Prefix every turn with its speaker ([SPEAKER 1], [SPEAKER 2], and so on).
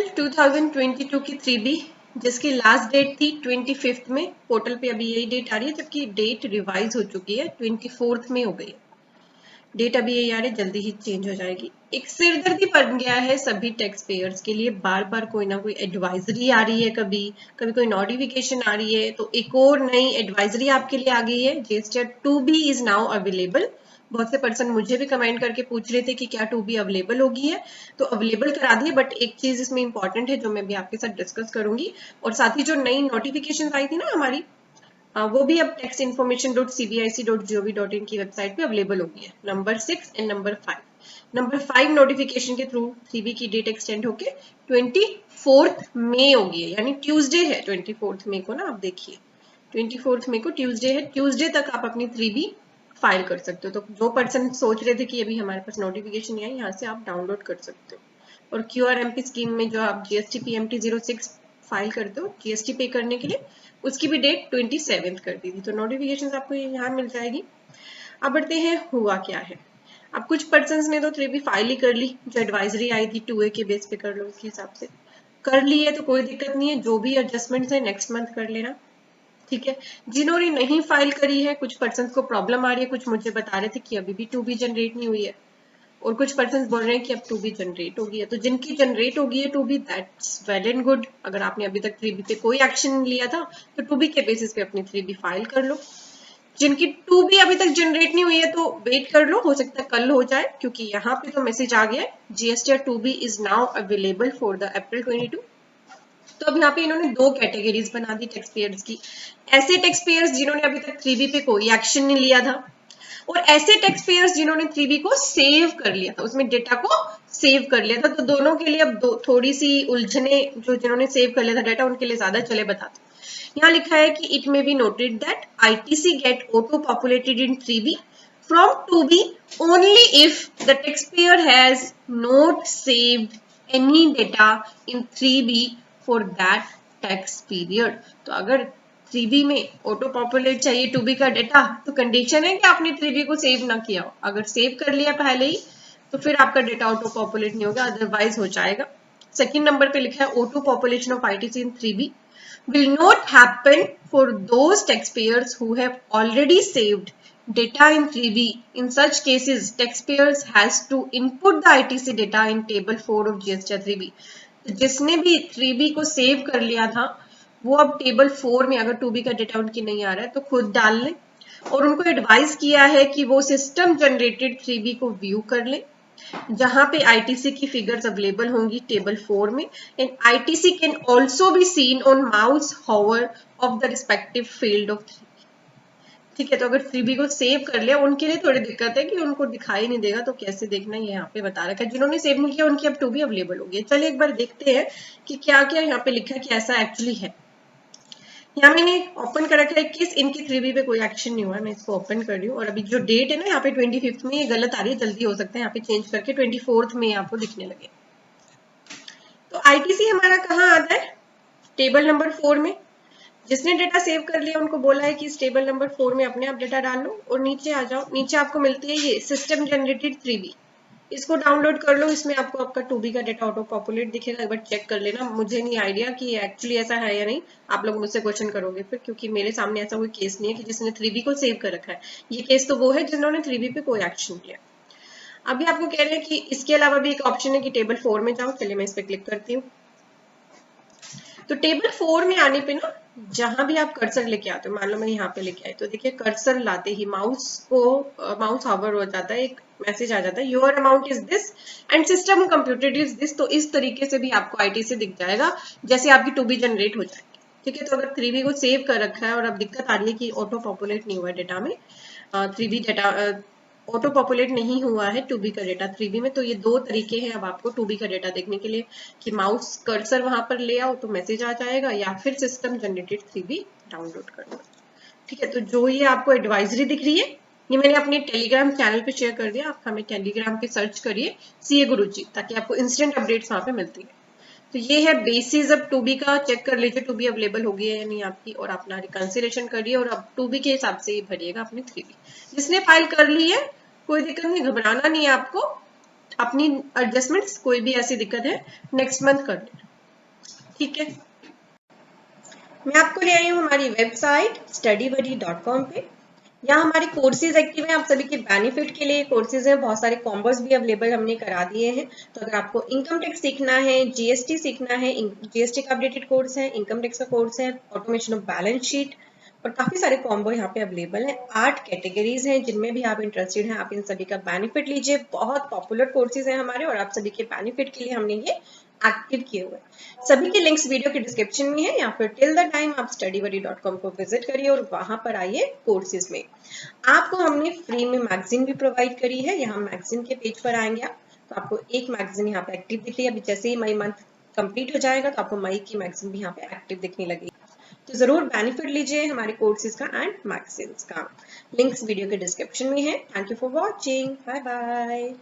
[SPEAKER 1] अप्रैल 2022 की 3B जिसकी last date थी 25 में, पोर्टल पे अभी यही डेट आ रही है, जबकि डेट रिवाइज हो चुकी है, 24 में हो गई है डेट। अभी यही आ रही है, जल्दी ही चेंज हो जाएगी। एक सिरदर्दी बन गया है सभी टैक्स पेयर्स के लिए, बार बार कोई ना कोई एडवाइजरी आ रही है, कभी कभी कोई नोटिफिकेशन आ रही है, तो एक और नई एडवाइजरी आपके लिए आ गई है। GSTR 2B is now available. बहुत से पर्सन मुझे भी कमेंट करके पूछ रहे थे कि क्या 2B अवेलेबल होगी है, तो अवेलेबल करा दी है। बट एक चीज इसमें इंपॉर्टेंट है जो मैं भी आपके साथ डिस्कस करूंगी, और साथ ही जो नई नोटिफिकेशन आई थी ना हमारी, वो भी अब taxinformation.cbic.gov.in की वेबसाइट पे अवेलेबल होगी है, number 6 and number 5। Number 5 notification के थ्रू 3B की डेट एक्सटेंड होके 24 मई होगी है, यानी ट्यूसडे है 24 मई को ना। आप देखिए 24 मई को ट्यूसडे है, ट्यूसडे तक आप अपनी 3B फाइल कर सकते हो। तो जो पर्सन सोच रहे थे कि अभी हमारे पास नोटिफिकेशन नहीं आई, यहाँ से आप डाउनलोड कर सकते हो। और QRMP स्कीम में जो आप GST PMT 06 फाइल करते हो GST पे करने के लिए, उसकी भी डेट 27 कर दी थी, तो नोटिफिकेशन आपको यहाँ मिल जाएगी। अब बढ़ते हैं, हुआ क्या है। अब कुछ पर्सन ने तो 3B फाइल ही कर ली, जो एडवाइजरी आई थी 2A के बेस पे कर लो, उसके हिसाब से कर ली है, तो कोई दिक्कत नहीं है, जो भी एडजस्टमेंट है नेक्स्ट मंथ कर लेना, ठीक है। जिन्होंने नहीं फाइल करी है, कुछ पर्सन को प्रॉब्लम आ रही है, कुछ मुझे बता रहे थे कि अभी भी 2B जनरेट नहीं हुई है, और कुछ पर्सन बोल रहे हैं कि अब 2B जनरेट होगी है। तो जिनकी जनरेट होगी है 2B, that's well and good. अगर आपने अभी तक 3B पे कोई एक्शन लिया था तो 2B के बेसिस पे अपनी 3B फाइल कर लो। जिनकी 2B अभी तक जनरेट नहीं हुई है तो वेट कर लो, हो सकता है कल हो जाए, क्योंकि यहाँ पे तो मैसेज आ गया है GSTR 2B is now available for the April 22। तो अब यहाँ पे इन्होंने दो कैटेगरीज बना दी टैक्स पेयर्स की। ऐसे टैक्स पेयर्स जिन्होंने अभी तक 3B पे कोई एक्शन नहीं लिया था, और ऐसे टैक्स पेयर्स जिन्होंने 3B को सेव कर लिया था, उसमें डेटा को सेव कर लिया था। तो दोनों के लिए अब थोड़ी सी उलझने, जो जिन्होंने सेव कर लिया था डेटा उनके लिए ज्यादा चले बताते। यहाँ लिखा है कि it may be noted that ITC get auto populated in 3B from 2B only if the taxpayer has not saved any data in 3B for that tax period। तो अगर 3B में ऑटो पॉपुलेट चाहिए 2B का data, तो condition है कि आपने 3B को सेव ना किया हो। अगर सेव कर लिया पहले ही तो फिर आपका डेटा ऑटो पॉपुलेट नहीं होगा, अदरवाइज हो जाएगा। सेकंड नंबर पे लिखा है auto population of ITC in 3B will not happen for those taxpayers who have already saved data in 3B. In such cases, taxpayers has to input the ITC data in table 4 of GSTR 3B. जिसने भी 3B को save कर लिया था वो अब table 4 में, अगर 2B का डेटा उनकी नहीं आ रहा है तो खुद डाल लें, और उनको एडवाइस किया है कि वो सिस्टम जनरेटेड 3B को व्यू कर लें, जहां पे ITC की फिगर्स अवेलेबल होंगी टेबल 4 में। And ITC can also be seen on mouse hover of the respective field of 3B। ठीक है, तो अगर 3B को सेव कर लिया उनके लिए थोड़ी दिक्कत है कि उनको दिखाई नहीं देगा, तो कैसे देखना ये यहाँ पे बता रखा है। जिन्होंने सेव नहीं किया उनकी अब 2B अवेलेबल होगी। चलिए एक बार देखते हैं कि क्या क्या यहाँ पे लिखा है कि ऐसा एक्चुअली है। यहाँ मैंने ओपन कर रखा है किस इनकी 3B पे कोई एक्शन नहीं हुआ है, मैं इसको ओपन कर रही हूँ। और अभी जो डेट है ना यहाँ पे 25 में, ये गलत आ रही है, जल्दी हो सकता है यहाँ पे चेंज करके 24 में आपको दिखने लगे। तो ITC हमारा कहाँ आता है, टेबल नंबर 4 में। जिसने डेटा सेव कर लिया उनको बोला है कि इस टेबल नंबर 4 में अपने आप डेटा डाल लो, और नीचे आ जाओ। नीचे आपको मिलती है ये सिस्टम जनरेटेड 3B, इसको डाउनलोड कर लो। इसमें आपको आपका 2B का डेटा ऑटो पॉपुलेट दिखेगा, एक बार चेक कर लेना। मुझे नहीं आइडिया कि एक्चुअली ऐसा है या नहीं, आप लोग मुझसे क्वेश्चन करोगे फिर, क्योंकि मेरे सामने ऐसा कोई केस नहीं है कि जिसने 3B को सेव कर रखा है। ये केस तो वो है जिन्होंने 3B पे कोई एक्शन लिया। अभी आपको कह रहे हैं कि इसके अलावा भी एक ऑप्शन है कि टेबल 4 में जाओ। चलिए मैं इस पर क्लिक करती हूँ। तो टेबल 4 में आने पे ना, जहां भी आप कर्सर लेके आते हो, मान लो मैं यहाँ पे लेके आई, तो देखिए कर्सर लाते ही माउस हॉवर हो जाता है, एक मैसेज आ जाता है your amount is this and system computed is this. तो इस तरीके से भी आपको ITC दिख जाएगा, जैसे आपकी 2B जनरेट हो जाएगी। ठीक है, तो अगर 3B को सेव कर रखा है और अब दिक्कत आ रही है कि ऑटो पॉपुलेट नहीं हुआ है डेटा में, 3B डेटा ऑटो पॉपुलेट नहीं हुआ है 2B का डेटा 3B में, तो ये दो तरीके हैं अब आपको 2B का डेटा देखने के लिए, कि माउस कर्सर वहां पर ले आओ तो मैसेज आ जाएगा, या फिर सिस्टम जनरेटेड 3B डाउनलोड कर लो। ठीक है, तो जो ये आपको एडवाइजरी दिख रही है, ये मैंने अपने टेलीग्राम चैनल पे शेयर कर दिया। आप हमें टेलीग्राम पे सर्च करिए CA गुरुजी, ताकि आपको इंस्टेंट अपडेट्स वहां पे मिलती है। तो ये है बेसिस। अब 2B का चेक कर लीजिए 2B अवेलेबल होगी है या नहीं आपकी, और अपना रिकंसिलेशन करिए, और अब 2B के हिसाब से ही भरिएगा अपनी 3B। जिसने फाइल कर ली है कोई दिक्कत नहीं, घबराना नहीं है आपको। अपनी एडजस्टमेंट्स कोई भी ऐसी दिक्कत है नेक्स्ट मंथ कर लेना। ठीक है, मैं आपको ले आई हूँ हमारी वेबसाइट studybuddy.com पे। यहाँ हमारे कोर्सेज एक्टिव हैं, आप सभी के बेनिफिट के लिए कोर्सेज हैं, बहुत सारे कॉम्बोज भी अवेलेबल हमने करा दिए हैं। तो अगर आपको इनकम टैक्स सीखना है, जीएसटी सीखना है, जीएसटी का अपडेटेड कोर्स है, इनकम टैक्स का कोर्स है, ऑटोमेशन ऑफ बैलेंस शीट और काफी सारे कॉम्बो यहाँ पे अवेलेबल हैं। 8 कैटेगरीज हैं जिनमें भी आप इंटरेस्टेड हैं, आप इन सभी का बेनिफिट लीजिए। बहुत पॉपुलर कोर्सेज हैं हमारे और आप सभी के बेनिफिट के लिए हमने ये एक्टिव किए हुए हैं। सभी के लिंक्स वीडियो के डिस्क्रिप्शन में है, या फिर टिल द टाइम आप studybuddy.com को विजिट करिए और वहां पर आइए कोर्सेज में। आपको हमने फ्री में मैगजीन भी प्रोवाइड करी है। यहाँ मैगजीन के पेज पर आएंगे आप, तो आपको एक मैगजीन यहाँ पे एक्टिव दिख रही है। अभी जैसे ही मई मंथ कंप्लीट हो जाएगा तो आपको मई की मैगजीन भी यहाँ पे एक्टिव दिखने लगेगी। तो जरूर बेनिफिट लीजिए हमारे कोर्सेज का एंड मैगजीन्स का। लिंक्स वीडियो के डिस्क्रिप्शन में है। Thank you for watching, bye bye.